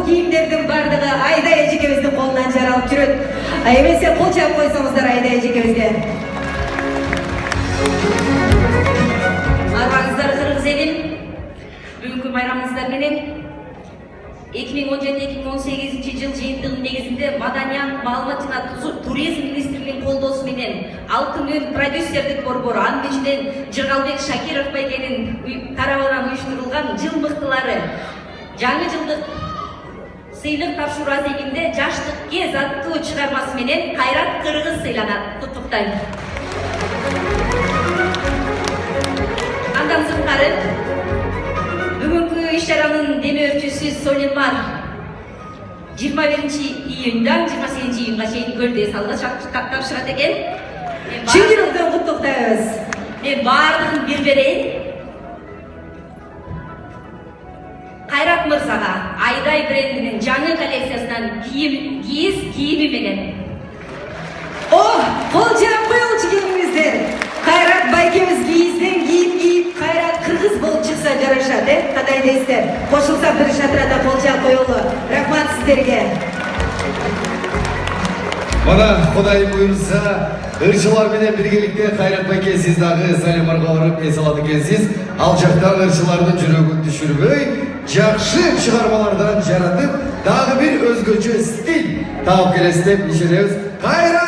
кийимдердин бардыгы Айдай эжекебиздин колунан жаралып жүрөт. Эмесе кол чаап койсоңуздар Айдай эжекебизге. Арбаңыздар кыргыз элим. Бүгүнкү байрамыңыздар менен 2017-2018 жыл жыйынтыгынын негизинде Маданият, маалымат жана туризм министрлигинин колдоосу менен Алтын Өн продюсердик борбору, анын ичинен Жыргалбек Шакиров байкенин тарабынан уюштурулган жыл мыктылары жаңы жылдык сыйлык тапшыруу азегинде Жаштык кез аттуу чыгармасы менен Кайрат Кыргыз сыйланат. Куттуктайм. Андан сырткары бүгүнкү иш-чаранын демөөрчүсү Солимар 21 июндан 28 июнга чейин көлдө салгы тапшырат экен. Чын жүрөктөн куттуктайбыз. Мен баардыгын бир берейин. Кайрат мырзага Айдай брендинин жаңы коллекциясынан кийими менен. Кол жаап коелучу кийимиңиздер. Кайрат байкебиз кийизден кийип Кайрат Кыргыз болуп чыкса жарашат, кандай дейсиздер? Кошулса бир шатырада кол жаап коелу. Рахмат сиздерге. Мана Кудай буйрса, ырчылар менен биргеликте Кайрат байке сиз дагы Солимарга барып эс алат экенсиз. Ал жактан ырчылардын жүрөгүн түшүрбөй, жакшы чыгармалардан жаратып, дагы бир өзгөчө стиль таап келесиз деп ишенебиз. Кайрат